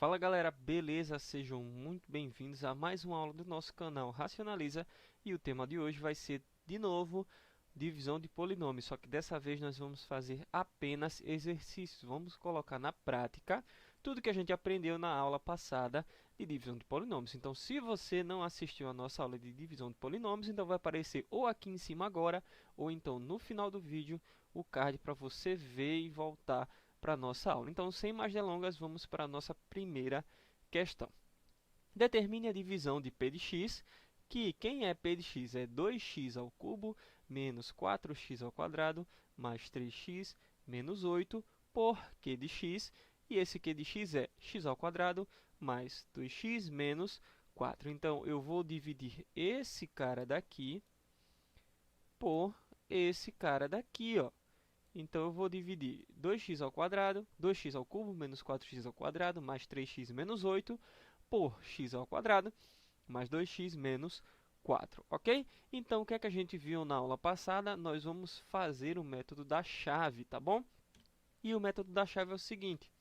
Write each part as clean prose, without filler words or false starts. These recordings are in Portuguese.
Fala galera, beleza? Sejam muito bem-vindos a mais uma aula do nosso canal Racionaliza. E o tema de hoje vai ser, de novo, divisão de polinômios. Só que dessa vez nós vamos fazer apenas exercícios. Vamos colocar na prática tudo que a gente aprendeu na aula passada de divisão de polinômios. Então, se você não assistiu a nossa aula de divisão de polinômios, então vai aparecer ou aqui em cima agora, ou então no final do vídeo, o card para você ver e voltar para a nossa aula. Então, sem mais delongas, vamos para a nossa primeira questão. Determine a divisão de p de x, que quem é p de x é 2x ao cubo menos 4x ao quadrado mais 3x menos 8 por q de x, e esse q de x é x ao quadrado mais 2x menos 4. Então, eu vou dividir esse cara daqui por esse cara daqui, ó. Então, eu vou dividir 2x ao quadrado, 2x ao cubo, menos 4x ao quadrado, mais 3x menos 8, por x ao quadrado, mais 2x menos 4, ok? Então, o que é que a gente viu na aula passada? Nós vamos fazer o método da chave, tá bom? E o método da chave é o seguinte: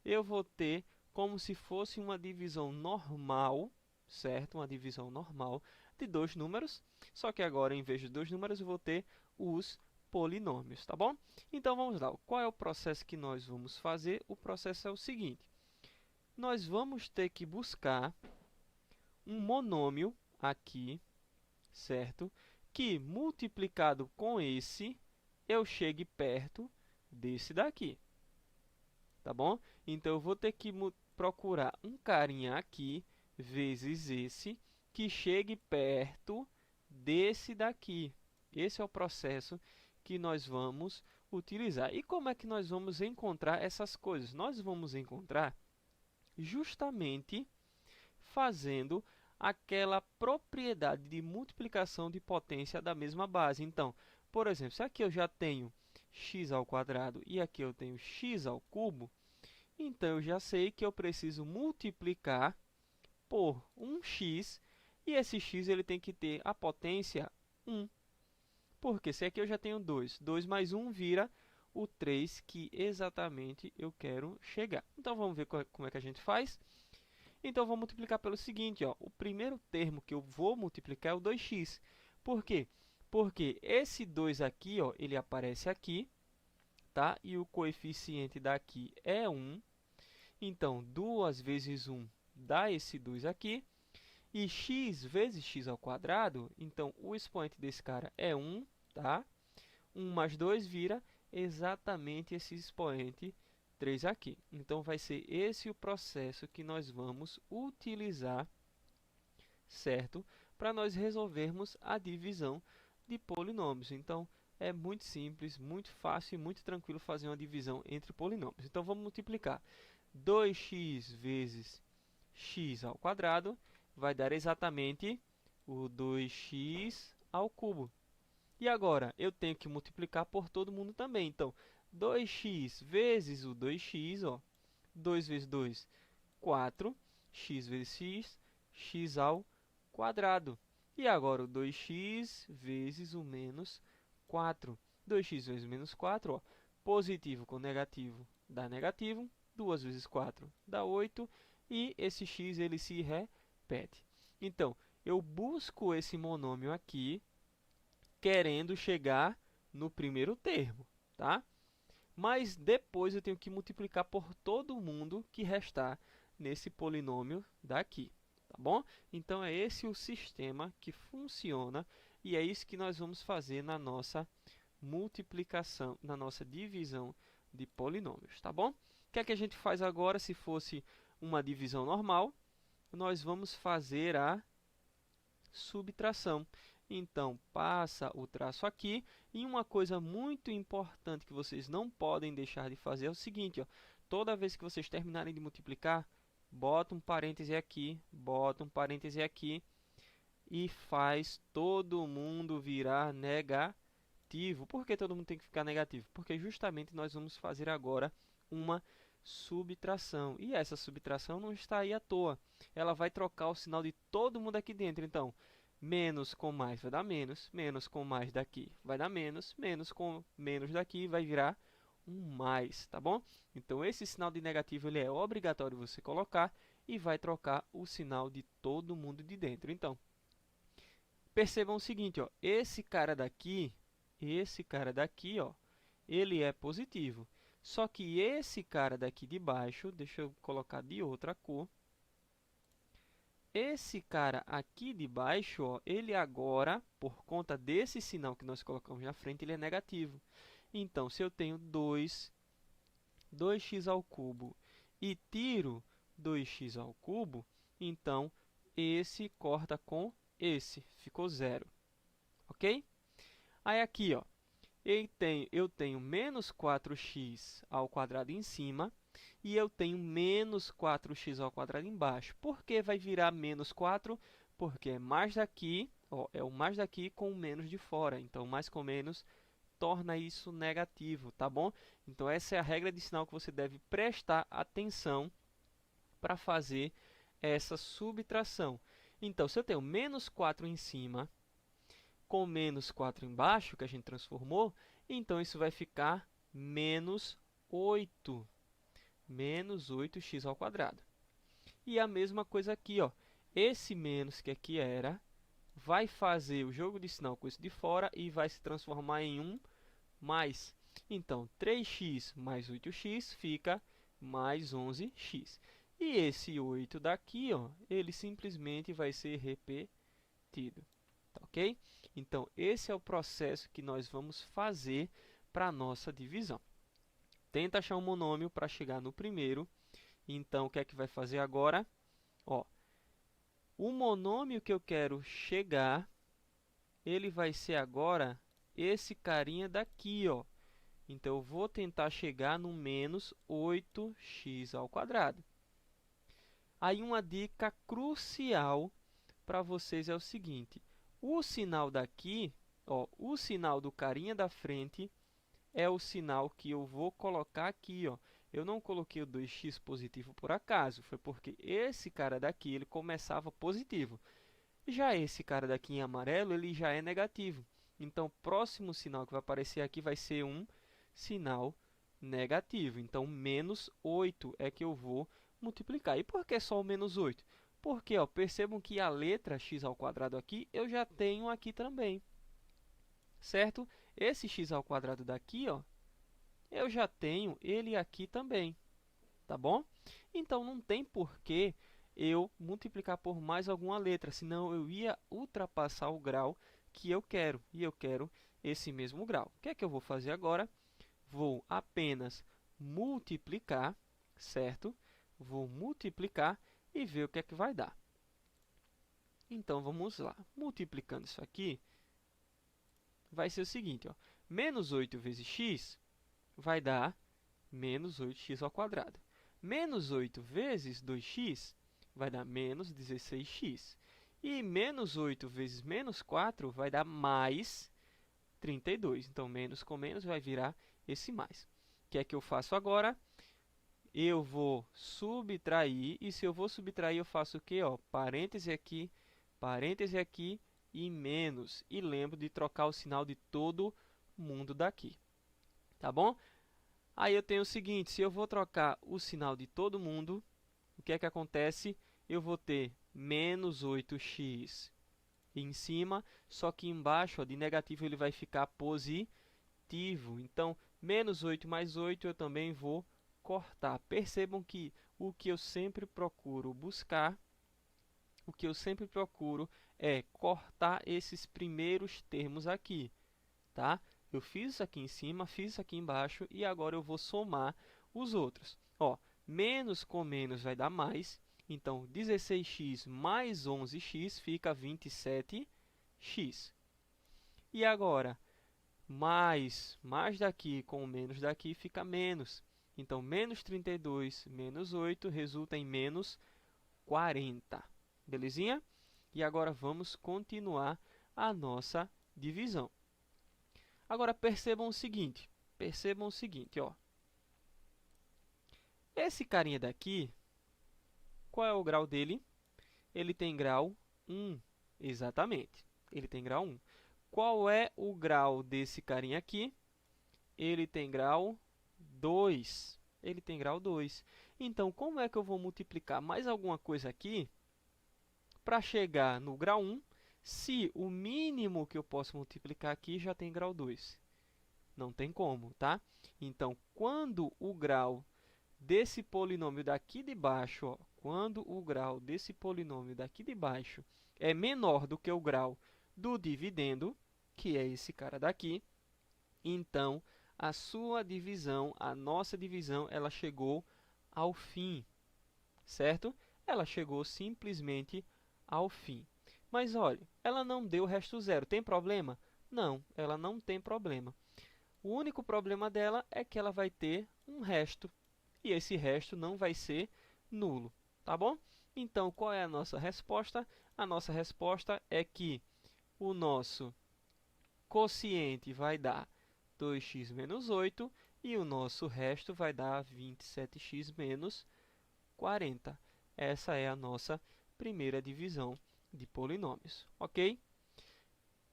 eu vou ter como se fosse uma divisão normal, certo? Uma divisão normal de dois números, só que agora, em vez de dois números, eu vou ter os polinômios, tá bom? Então, vamos lá. Qual é o processo que nós vamos fazer? O processo é o seguinte: nós vamos ter que buscar um monômio aqui, certo? Que, multiplicado com esse, eu chegue perto desse daqui, tá bom? Então, eu vou ter que procurar um carinha aqui, vezes esse, que chegue perto desse daqui. Esse é o processo que nós vamos utilizar. E como é que nós vamos encontrar essas coisas? Nós vamos encontrar justamente fazendo aquela propriedade de multiplicação de potência da mesma base. Então, por exemplo, se aqui eu já tenho x ao quadrado e aqui eu tenho x ao cubo, então eu já sei que eu preciso multiplicar por 1x, e esse x ele tem que ter a potência 1. Porque se aqui eu já tenho 2, 2 mais 1 vira o 3 que exatamente eu quero chegar. Então, vamos ver como é que a gente faz. Então, eu vou multiplicar pelo seguinte, ó. O primeiro termo que eu vou multiplicar é o 2x. Por quê? Porque esse 2 aqui, ó, ele aparece aqui, tá? E o coeficiente daqui é 1. Então, 2 vezes 1 dá esse 2 aqui. E x vezes x ao quadrado, então o expoente desse cara é 1, tá? 1 mais 2 vira exatamente esse expoente 3 aqui. Então, vai ser esse o processo que nós vamos utilizar, certo? Para nós resolvermos a divisão de polinômios. Então, é muito simples, muito fácil e muito tranquilo fazer uma divisão entre polinômios. Então, vamos multiplicar 2x vezes x ao quadrado vai dar exatamente o 2x ao cubo. E agora, eu tenho que multiplicar por todo mundo também. Então, 2x vezes o 2x, ó, 2 vezes 2, 4, x vezes x, x ao quadrado. E agora, o 2x vezes o menos 4. 2x vezes menos 4, ó, positivo com negativo dá negativo. 2 vezes 4 dá 8. E esse x ele se repete. Então, eu busco esse monômio aqui, querendo chegar no primeiro termo, tá? Mas depois eu tenho que multiplicar por todo mundo que restar nesse polinômio daqui, tá bom? Então, é esse o sistema que funciona e é isso que nós vamos fazer na nossa multiplicação, na nossa divisão de polinômios, tá bom? O que é que a gente faz agora? Se fosse uma divisão normal, nós vamos fazer a subtração. Então, passa o traço aqui. E uma coisa muito importante que vocês não podem deixar de fazer é o seguinte, ó. Toda vez que vocês terminarem de multiplicar, bota um parêntese aqui, bota um parêntese aqui e faz todo mundo virar negativo. Por que todo mundo tem que ficar negativo? Porque justamente nós vamos fazer agora uma subtração. E essa subtração não está aí à toa. Ela vai trocar o sinal de todo mundo aqui dentro. Então, menos com mais vai dar menos, menos com mais daqui vai dar menos, menos com menos daqui vai virar um mais, tá bom? Então, esse sinal de negativo ele é obrigatório você colocar e vai trocar o sinal de todo mundo de dentro. Então, percebam o seguinte, ó, esse cara daqui, ó, ele é positivo. Só que esse cara daqui de baixo, deixa eu colocar de outra cor. Esse cara aqui de baixo, ó, ele agora, por conta desse sinal que nós colocamos na frente, ele é negativo. Então, se eu tenho 2x ao cubo e tiro 2x ao cubo, então esse corta com esse, ficou zero, ok? Aí aqui, ó, eu tenho menos 4x ao quadrado em cima e eu tenho menos 4x ao quadrado embaixo. Por que vai virar menos 4? Porque é mais daqui, ó, é o mais daqui com o menos de fora. Então, mais com menos torna isso negativo, tá bom? Então, essa é a regra de sinal que você deve prestar atenção para fazer essa subtração. Então, se eu tenho menos 4 em cima com menos 4 embaixo, que a gente transformou, então isso vai ficar menos 8. Menos 8x ao quadrado. E a mesma coisa aqui, ó. Esse menos que aqui era, vai fazer o jogo de sinal com esse de fora e vai se transformar em um mais. Então, 3x mais 8x fica mais 11x. E esse 8 daqui, ó, ele simplesmente vai ser repetido. Tá ok? Então, esse é o processo que nós vamos fazer para a nossa divisão. Tenta achar um monômio para chegar no primeiro. Então, o que é que vai fazer agora? Ó, o monômio que eu quero chegar, ele vai ser agora esse carinha daqui, ó. Então, eu vou tentar chegar no menos 8x ao quadrado. Aí, uma dica crucial para vocês é o seguinte. O sinal daqui, ó, o sinal do carinha da frente é o sinal que eu vou colocar aqui, ó. Eu não coloquei o 2x positivo por acaso, foi porque esse cara daqui, ele começava positivo. Já esse cara daqui em amarelo, ele já é negativo. Então, o próximo sinal que vai aparecer aqui vai ser um sinal negativo. Então, menos 8 é que eu vou multiplicar. E por que só o menos 8? Porque, ó, percebam que a letra x ao quadrado aqui, eu já tenho aqui também. Certo? Esse x ao quadrado daqui, ó, eu já tenho ele aqui também, tá bom? Então, não tem porquê eu multiplicar por mais alguma letra, senão eu ia ultrapassar o grau que eu quero, e eu quero esse mesmo grau. O que é que eu vou fazer agora? Vou apenas multiplicar, certo? Vou multiplicar e ver o que é que vai dar. Então, vamos lá. Multiplicando isso aqui, vai ser o seguinte, ó, menos 8 vezes x vai dar menos 8x ao quadrado. Menos 8 vezes 2x vai dar menos 16x. E menos 8 vezes menos 4 vai dar mais 32. Então, menos com menos vai virar esse mais. O que é que eu faço agora? Eu vou subtrair. E se eu vou subtrair, eu faço o quê? Ó, parêntese aqui e menos. E lembro de trocar o sinal de todo mundo daqui. Tá bom? Aí eu tenho o seguinte, se eu vou trocar o sinal de todo mundo, o que é que acontece? Eu vou ter menos 8x em cima, só que embaixo, ó, de negativo, ele vai ficar positivo. Então, menos 8 mais 8 eu também vou cortar. Percebam que o que eu sempre procuro buscar, o que eu sempre procuro é cortar esses primeiros termos aqui, tá? Eu fiz isso aqui em cima, fiz isso aqui embaixo e agora eu vou somar os outros. Ó, menos com menos vai dar mais, então 16x mais 11x fica 27x. E agora, mais daqui com menos daqui fica menos. Então, menos 32 menos 8 resulta em menos 40. Belezinha? E agora vamos continuar a nossa divisão. Agora, percebam o seguinte, ó. Esse carinha daqui, qual é o grau dele? Ele tem grau 1, exatamente, ele tem grau 1. Qual é o grau desse carinha aqui? Ele tem grau 2. Ele tem grau 2. Então, como é que eu vou multiplicar mais alguma coisa aqui para chegar no grau 1, se o mínimo que eu posso multiplicar aqui já tem grau 2? Não tem como, tá? Então, quando o grau desse polinômio daqui de baixo, ó, quando o grau desse polinômio daqui de baixo é menor do que o grau do dividendo, que é esse cara daqui, então a sua divisão, a nossa divisão, ela chegou ao fim, certo? Ela chegou simplesmente ao fim. Mas olha, ela não deu resto zero. Tem problema? Não, ela não tem problema. O único problema dela é que ela vai ter um resto, e esse resto não vai ser nulo, tá bom? Então, qual é a nossa resposta? A nossa resposta é que o nosso quociente vai dar 2x menos 8 e o nosso resto vai dar 27x menos 40. Essa é a nossa primeira divisão de polinômios, ok?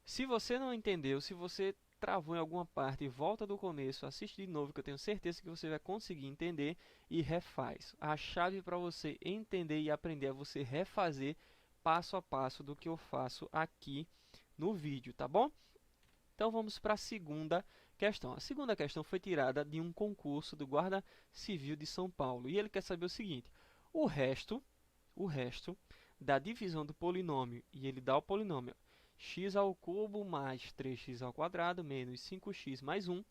Se você não entendeu, se você travou em alguma parte, volta do começo, assiste de novo, que eu tenho certeza que você vai conseguir entender e refaz. A chave para você entender e aprender é você refazer passo a passo do que eu faço aqui no vídeo, tá bom? Então vamos para a segunda questão. A segunda questão foi tirada de um concurso do Guarda Civil de São Paulo. E ele quer saber o seguinte: o resto da divisão do polinômio, e ele dá o polinômio x ao cubo mais 3x ao quadrado menos 5x mais 1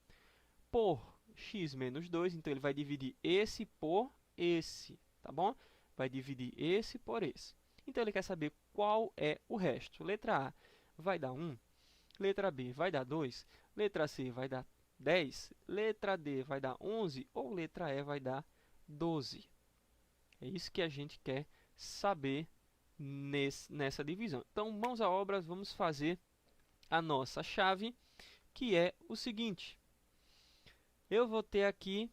por x menos 2. Então ele vai dividir esse por esse, tá bom? Vai dividir esse por esse. Então ele quer saber qual é o resto. Letra A vai dar 1. Letra B vai dar 2, letra C vai dar 10, letra D vai dar 11 ou letra E vai dar 12. É isso que a gente quer saber nessa divisão. Então, mãos à obra, vamos fazer a nossa chave, que é o seguinte. Eu vou ter aqui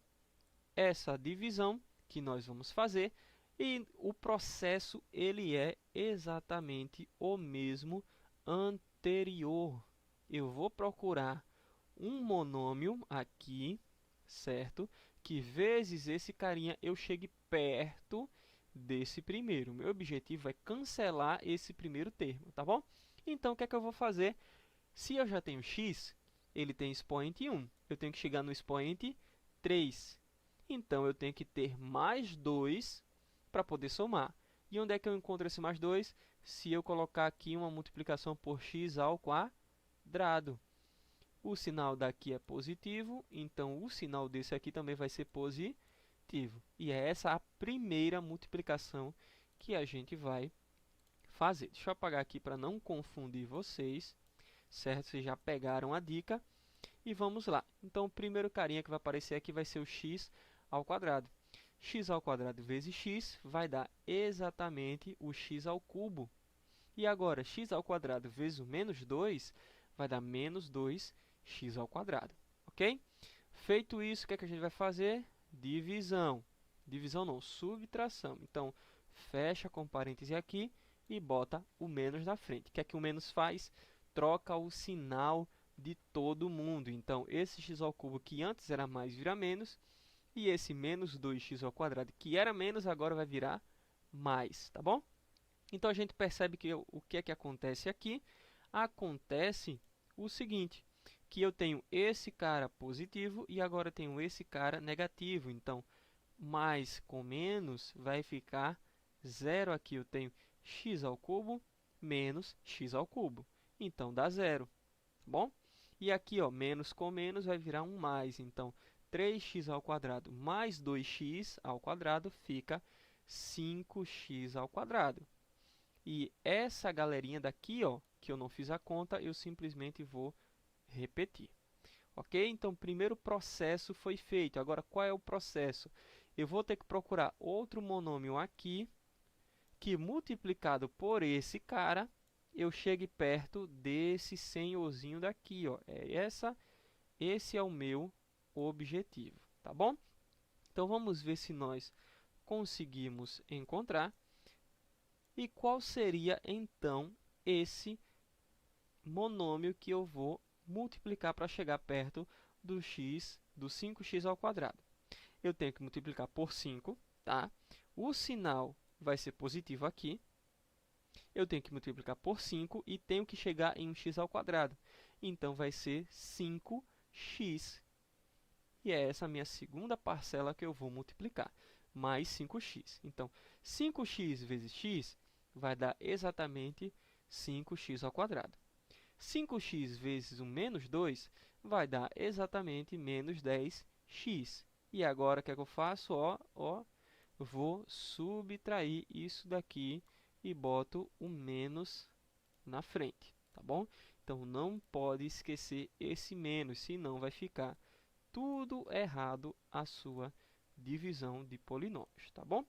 essa divisão que nós vamos fazer e o processo ele é exatamente o mesmo anterior. Eu vou procurar um monômio aqui, certo? Que vezes esse carinha eu chegue perto desse primeiro. Meu objetivo é cancelar esse primeiro termo, tá bom? Então, o que é que eu vou fazer? Se eu já tenho x, ele tem expoente 1. Eu tenho que chegar no expoente 3. Então, eu tenho que ter mais 2 para poder somar. E onde é que eu encontro esse mais 2? Se eu colocar aqui uma multiplicação por x ao quadrado. O sinal daqui é positivo, então o sinal desse aqui também vai ser positivo. E é essa a primeira multiplicação que a gente vai fazer. Deixa eu apagar aqui para não confundir vocês, certo? Vocês já pegaram a dica. E vamos lá. Então, o primeiro carinha que vai aparecer aqui vai ser o x ao quadrado. X ao quadrado vezes x vai dar exatamente o x ao cubo. E agora, x ao quadrado vezes o menos 2 vai dar menos 2x ao quadrado, ok? Feito isso, o que é que a gente vai fazer? Divisão. Divisão não, subtração. Então, fecha com parêntese aqui e bota o menos na frente. O que é que o menos faz? Troca o sinal de todo mundo. Então, esse x ao cubo que antes era mais vira menos. E esse menos 2x ao quadrado que era menos agora vai virar mais, tá bom? Então, a gente percebe que o que é que acontece aqui? Acontece o seguinte, que eu tenho esse cara positivo e agora tenho esse cara negativo. Então, mais com menos vai ficar zero aqui. Eu tenho x ao cubo menos x ao cubo. Então, dá zero, tá bom? E aqui, ó, menos com menos vai virar um mais. Então, 3x ao quadrado mais 2x ao quadrado fica 5x ao quadrado. E essa galerinha daqui, ó, que eu não fiz a conta, eu simplesmente vou repetir. Ok? Então, o primeiro processo foi feito. Agora, qual é o processo? Eu vou ter que procurar outro monômio aqui, que multiplicado por esse cara, eu chegue perto desse senhorzinho daqui, ó. Esse é o meu objetivo, tá bom? Então, vamos ver se nós conseguimos encontrar. E qual seria, então, esse monômio que eu vou multiplicar para chegar perto do x, do 5x ao quadrado? eu tenho que multiplicar por 5, tá? O sinal vai ser positivo aqui. Eu tenho que multiplicar por 5 e tenho que chegar em um x ao quadrado. Então, vai ser 5x. E é essa a minha segunda parcela que eu vou multiplicar, mais 5x. Então, 5x vezes x vai dar exatamente 5x ao quadrado. 5x vezes o menos 2 vai dar exatamente menos 10x. E agora, o que é que eu faço? Vou subtrair isso daqui e boto o menos na frente, tá bom? Então, não pode esquecer esse menos, senão vai ficar tudo errado a sua divisão de polinômios, tá bom?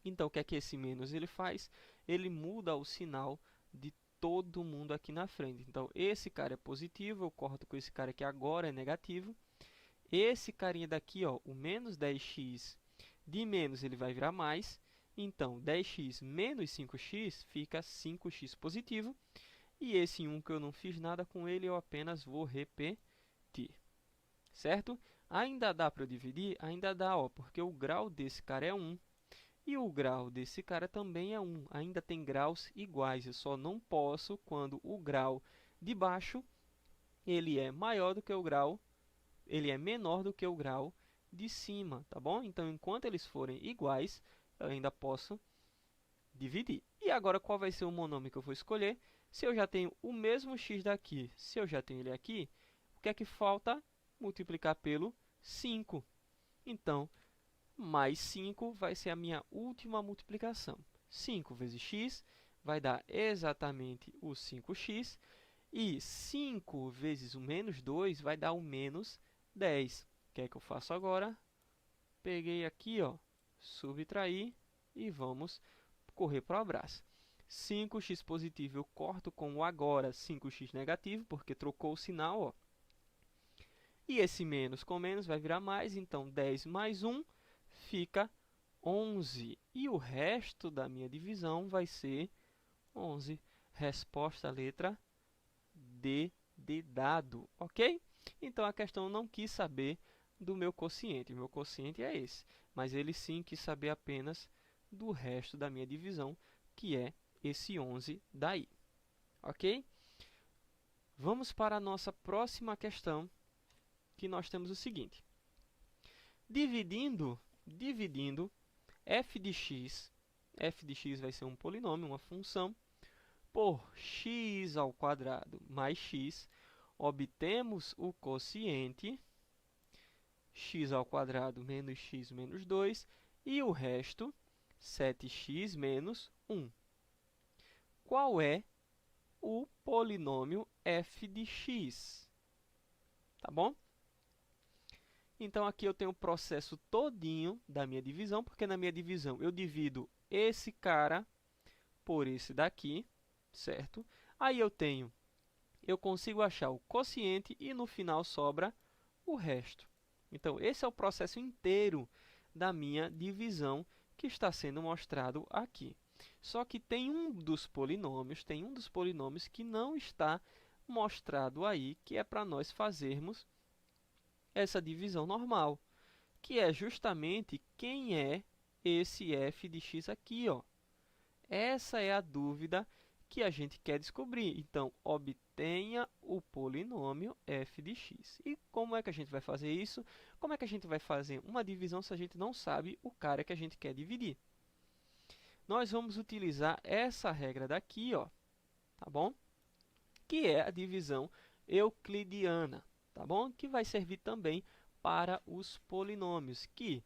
Então, o que é que esse menos ele faz? Ele muda o sinal de todo mundo aqui na frente. Então, esse cara é positivo, eu corto com esse cara que agora é negativo. Esse carinha daqui, ó, o menos 10x de menos, ele vai virar mais. Então, 10x menos 5x fica 5x positivo. E esse 1 que eu não fiz nada com ele, eu apenas vou repetir. Certo? Ainda dá para eu dividir? Ainda dá, ó, porque o grau desse cara é 1 e o grau desse cara também é 1. Ainda tem graus iguais, eu só não posso quando o grau de baixo ele é maior do que o grau, ele é menor do que o grau de cima, tá bom? Então, enquanto eles forem iguais, eu ainda posso dividir. E agora, qual vai ser o monômio que eu vou escolher? Se eu já tenho o mesmo x daqui, se eu já tenho ele aqui, o que é que falta? Multiplicar pelo 5. Então, mais 5 vai ser a minha última multiplicação. 5 vezes x vai dar exatamente o 5x. E 5 vezes o menos 2 vai dar o menos 10. O que é que eu faço agora? Peguei aqui, ó, subtrair e vamos correr para o abraço. 5x positivo eu corto com o agora 5x negativo, porque trocou o sinal, ó. E esse menos com menos vai virar mais, então 10 mais 1 fica 11. E o resto da minha divisão vai ser 11. Resposta letra D de dado, ok? Então, a questão não quis saber do meu quociente. O meu quociente é esse. Mas ele sim quis saber apenas do resto da minha divisão, que é esse 11 daí, ok? Vamos para a nossa próxima questão, que nós temos o seguinte. Dividindo f de x vai ser um polinômio, uma função, por x ao quadrado mais x, obtemos o quociente x ao quadrado menos x menos 2 e o resto 7x menos 1. Qual é o polinômio f de x? Tá bom? Então, aqui eu tenho o processo todinho da minha divisão, porque na minha divisão eu divido esse cara por esse daqui, certo? Aí eu consigo achar o quociente e no final sobra o resto. Então, esse é o processo inteiro da minha divisão que está sendo mostrado aqui. Só que tem um dos polinômios que não está mostrado aí, que é para nós fazermos essa divisão normal, que é justamente quem é esse f de x aqui, ó. Essa é a dúvida que a gente quer descobrir. Então, obtenha o polinômio f de x. E como é que a gente vai fazer isso? Como é que a gente vai fazer uma divisão se a gente não sabe o cara que a gente quer dividir? Nós vamos utilizar essa regra daqui, ó, tá bom? Que é a divisão euclidiana, tá bom? Que vai servir também para os polinômios, que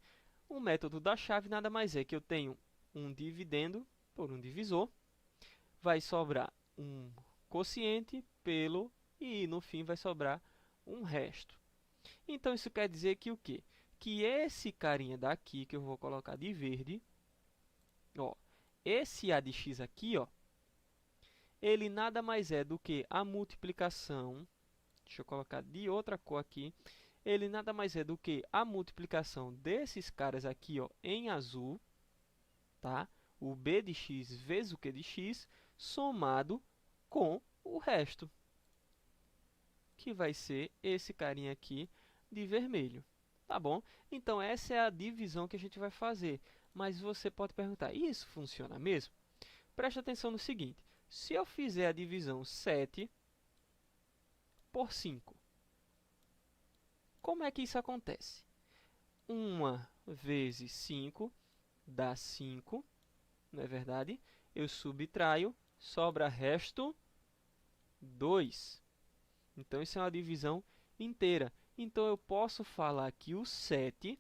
o método da chave nada mais é que eu tenho um dividendo por um divisor, vai sobrar um quociente pelo e no fim vai sobrar um resto. Então isso quer dizer que o quê? Que esse carinha daqui que eu vou colocar de verde, ó, esse a de x aqui, ó, ele nada mais é do que a multiplicação, deixa eu colocar de outra cor aqui, ele nada mais é do que a multiplicação desses caras aqui, ó, em azul, tá? O b de x vezes o q de x, somado com o resto, que vai ser esse carinha aqui de vermelho, Tá bom? Então, essa é a divisão que a gente vai fazer. Mas você pode perguntar, e isso funciona mesmo? Preste atenção no seguinte, se eu fizer a divisão 7 por 5, como é que isso acontece? 1 vezes 5 dá 5, não é verdade? Eu subtraio, sobra resto 2. Então, isso é uma divisão inteira. Então, eu posso falar que o 7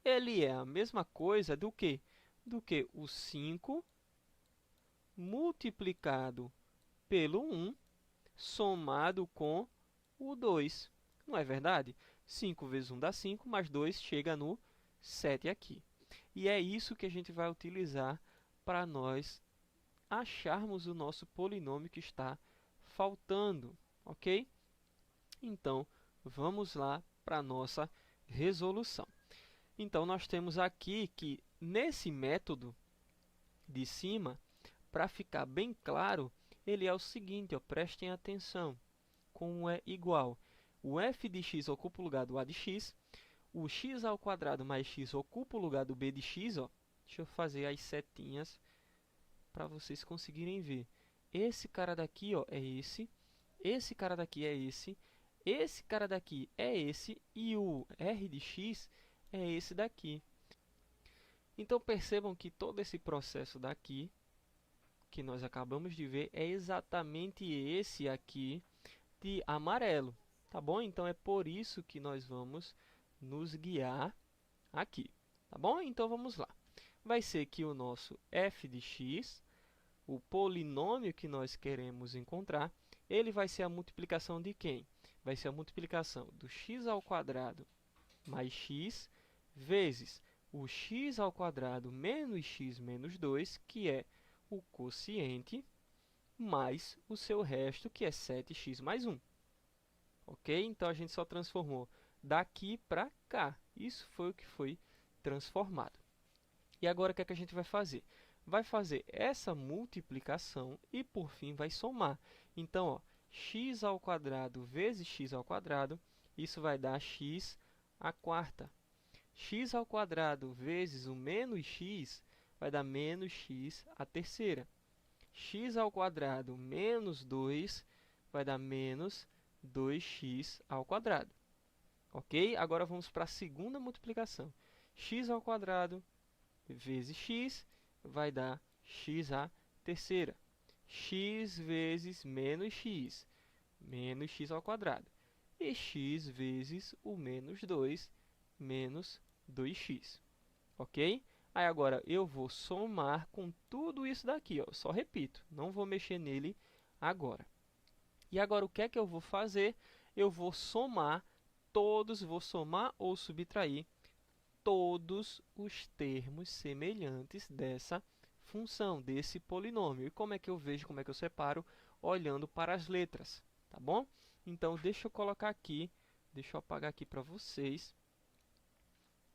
ele é a mesma coisa do que? Do que o 5 multiplicado pelo 1 somado com o 2. Não é verdade? 5 vezes 1 dá 5, mais 2 chega no 7 aqui. E é isso que a gente vai utilizar para nós acharmos o nosso polinômio que está faltando, ok? Então, vamos lá para a nossa resolução. Então, nós temos aqui que, nesse método de cima, para ficar bem claro, ele é o seguinte, ó, prestem atenção, como é igual. O f de x ocupa o lugar do a de x, o x ao quadrado mais x ocupa o lugar do b de x, ó. Deixa eu fazer as setinhas para vocês conseguirem ver. Esse cara daqui, ó, é esse cara daqui é esse cara daqui é esse, e o r de x é esse daqui. Então, percebam que todo esse processo daqui, que nós acabamos de ver, é exatamente esse aqui de amarelo, tá bom? Então, é por isso que nós vamos nos guiar aqui, tá bom? Então, vamos lá. Vai ser que o nosso f de x, o polinômio que nós queremos encontrar, ele vai ser a multiplicação de quem? Vai ser a multiplicação do x ao quadrado mais x vezes o x ao quadrado menos x menos 2, que é o quociente, mais o seu resto, que é 7x mais 1. Ok? Então, a gente só transformou daqui para cá. Isso foi o que foi transformado. E agora, o que é que a gente vai fazer? Vai fazer essa multiplicação e, por fim, vai somar. Então, ó, x ao quadrado vezes x ao quadrado, isso vai dar x à quarta. X ao quadrado vezes o menos x vai dar menos x à terceira. X ao quadrado menos 2 vai dar menos 2x ao quadrado. Ok? Agora vamos para a segunda multiplicação. X ao quadrado vezes x vai dar x à terceira. X vezes menos x ao quadrado. E x vezes o menos 2, menos 2x. Ok? Aí agora eu vou somar com tudo isso daqui, ó. Só repito, não vou mexer nele agora. E agora o que é que eu vou fazer? Eu vou somar todos, vou somar ou subtrair todos os termos semelhantes dessa função, desse polinômio. E como é que eu vejo, como é que eu separo? Olhando para as letras, tá bom? Então, deixa eu colocar aqui, deixa eu apagar aqui para vocês,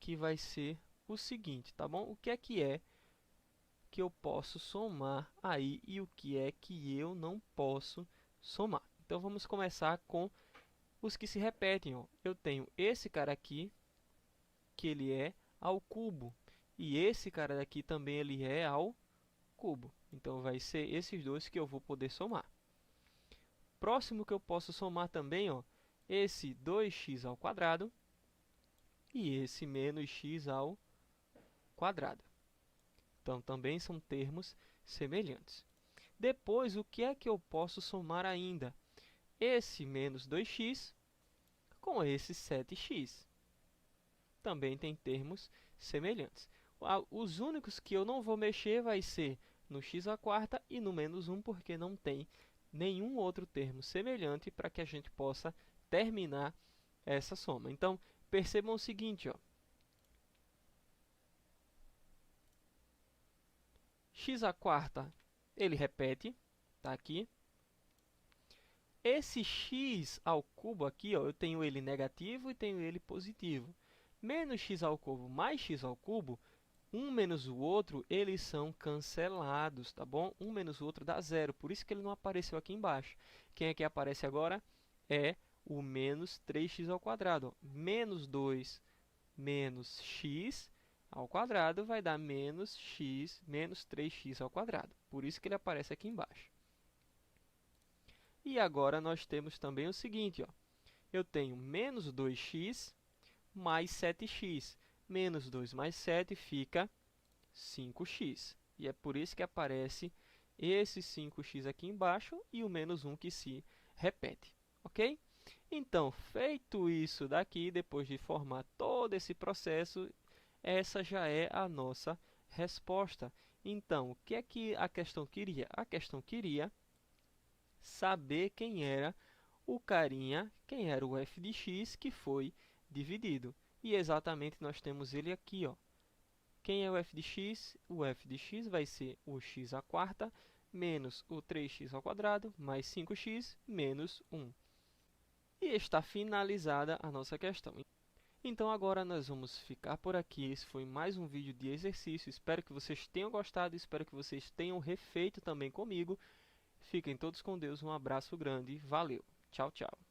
que vai ser o seguinte, tá bom? O que é que eu posso somar aí e o que é que eu não posso somar? Então, vamos começar com os que se repetem, ó. Eu tenho esse cara aqui, que ele é ao cubo. E esse cara daqui também ele é ao cubo. Então, vai ser esses dois que eu vou poder somar. Próximo que eu posso somar também, ó, esse 2x ao quadrado e esse menos x ao quadrado. Então, também são termos semelhantes. Depois, o que é que eu posso somar ainda? Esse menos 2x com esse 7x. Também tem termos semelhantes. Os únicos que eu não vou mexer vai ser no x à quarta e no menos 1, porque não tem nenhum outro termo semelhante para que a gente possa terminar essa soma. Então, percebam o seguinte, ó. X à quarta, ele repete, tá aqui. Esse x ao cubo aqui, ó, eu tenho ele negativo e tenho ele positivo. Menos x ao cubo mais x ao cubo, um menos o outro, eles são cancelados, tá bom? Um menos o outro dá zero, por isso que ele não apareceu aqui embaixo. Quem é que aparece agora? É o menos 3x ao quadrado. Ó. Menos 2 menos x ao quadrado vai dar menos 3x ao quadrado. Por isso que ele aparece aqui embaixo. E agora nós temos também o seguinte, ó. Eu tenho menos 2x mais 7x. Menos 2 mais 7 fica 5x. E é por isso que aparece esse 5x aqui embaixo e o menos 1 que se repete. Ok? Então, feito isso daqui, depois de formar todo esse processo, essa já é a nossa resposta. Então, o que é que a questão queria? A questão queria saber quem era o carinha, quem era o f de x que foi dividido. E exatamente nós temos ele aqui, ó. Quem é o f de x? O f de x vai ser o x à quarta menos o 3x ao quadrado mais 5x menos 1. E está finalizada a nossa questão. Então agora nós vamos ficar por aqui. Esse foi mais um vídeo de exercício. Espero que vocês tenham gostado, espero que vocês tenham refeito também comigo. Fiquem todos com Deus, um abraço grande, valeu, tchau, tchau.